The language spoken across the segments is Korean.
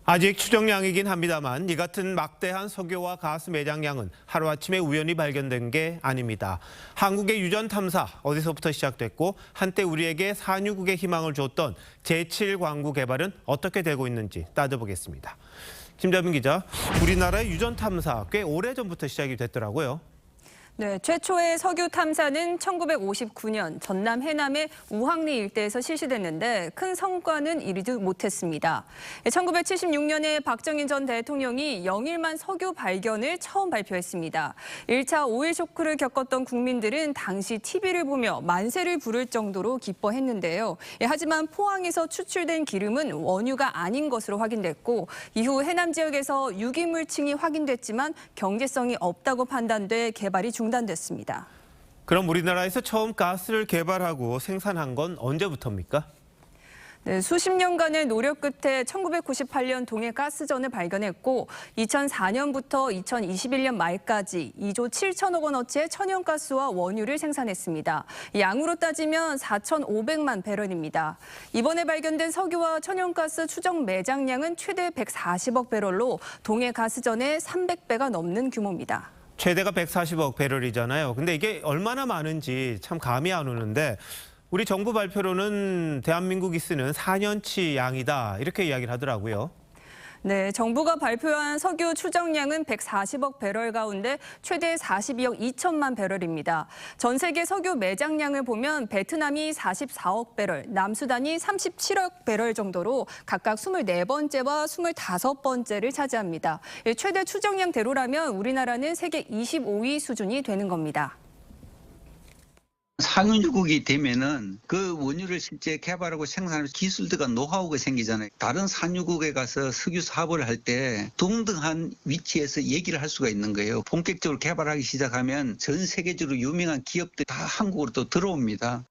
아직 추정량이긴 합니다만 이 같은 막대한 석유와 가스 매장량은 하루아침에 우연히 발견된 게 아닙니다. 한국의 유전 탐사 어디서부터 시작됐고 한때 우리에게 산유국의 희망을 줬던 제7광구 개발은 어떻게 되고 있는지 따져보겠습니다. 김자빈 기자, 우리나라의 유전 탐사 꽤 오래전부터 시작이 됐더라고요. 네, 최초의 석유 탐사는 1959년 전남 해남의 우황리 일대에서 실시됐는데 큰 성과는 이루지 못했습니다. 1976년에 박정희 전 대통령이 영일만 석유 발견을 처음 발표했습니다. 1차 오일 쇼크를 겪었던 국민들은 당시 TV를 보며 만세를 부를 정도로 기뻐했는데요. 하지만 포항에서 추출된 기름은 원유가 아닌 것으로 확인됐고 이후 해남 지역에서 유기물층이 확인됐지만 경제성이 없다고 판단돼 개발이 중단됐습니다. 그럼 우리나라에서 처음 가스를 개발하고 생산한 건 언제부터입니까? 네, 수십 년간의 노력 끝에 1998년 동해 가스전을 발견했고 2004년부터 2021년 말까지 2조 7천억 원어치의 천연가스와 원유를 생산했습니다. 양으로 따지면 4,500만 배럴입니다. 이번에 발견된 석유와 천연가스 추정 매장량은 최대 140억 배럴로 동해 가스전의 300배가 넘는 규모입니다. 최대가 140억 배럴이잖아요. 근데 이게 얼마나 많은지 참 감이 안 오는데 우리 정부 발표로는 대한민국이 쓰는 4년치 양이다 이렇게 이야기를 하더라고요. 네, 정부가 발표한 석유 추정량은 140억 배럴 가운데 최대 42억 2천만 배럴입니다. 전 세계 석유 매장량을 보면 베트남이 44억 배럴, 남수단이 37억 배럴 정도로 각각 24번째와 25번째를 차지합니다. 최대 추정량대로라면 우리나라는 세계 25위 수준이 되는 겁니다. 산유국이 되면은 그 원유를 실제 개발하고 생산하는 기술들과 노하우가 생기잖아요. 다른 산유국에 가서 석유 사업을 할 때 동등한 위치에서 얘기를 할 수가 있는 거예요. 본격적으로 개발하기 시작하면 전 세계적으로 유명한 기업들 다 한국으로 또 들어옵니다.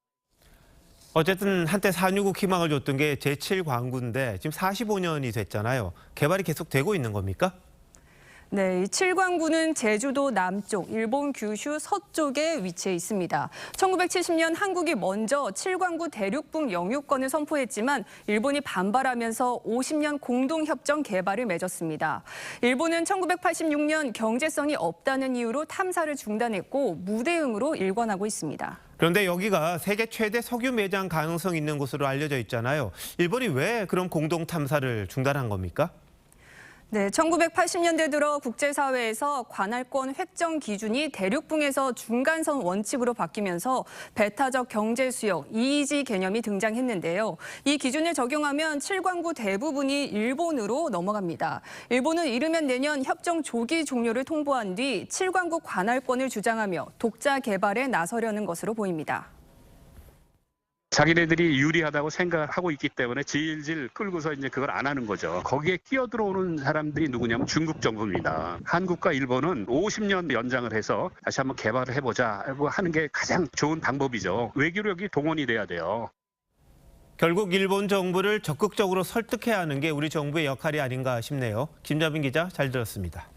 어쨌든 한때 산유국 희망을 줬던 게 제7광구인데 지금 45년이 됐잖아요. 개발이 계속 되고 있는 겁니까? 네, 이 7광구는 제주도 남쪽, 일본 규슈 서쪽에 위치해 있습니다. 1970년 한국이 먼저 7광구 대륙붕 영유권을 선포했지만 일본이 반발하면서 50년 공동협정 개발을 맺었습니다. 일본은 1986년 경제성이 없다는 이유로 탐사를 중단했고 무대응으로 일관하고 있습니다. 그런데 여기가 세계 최대 석유 매장 가능성이 있는 곳으로 알려져 있잖아요. 일본이 왜 그런 공동 탐사를 중단한 겁니까? 네, 1980년대 들어 국제사회에서 관할권 획정 기준이 대륙붕에서 중간선 원칙으로 바뀌면서 배타적 경제 수역, EEZ 개념이 등장했는데요. 이 기준을 적용하면 7광구 대부분이 일본으로 넘어갑니다. 일본은 이르면 내년 협정 조기 종료를 통보한 뒤 7광구 관할권을 주장하며 독자 개발에 나서려는 것으로 보입니다. 자기네들이 유리하다고 생각하고 있기 때문에 질질 끌고서 이제 그걸 안 하는 거죠. 거기에 끼어들어오는 사람들이 누구냐면 중국 정부입니다. 한국과 일본은 50년 연장을 해서 다시 한번 개발을 해보자 하는 게 가장 좋은 방법이죠. 외교력이 동원이 돼야 돼요. 결국 일본 정부를 적극적으로 설득해야 하는 게 우리 정부의 역할이 아닌가 싶네요. 김자빈 기자, 잘 들었습니다.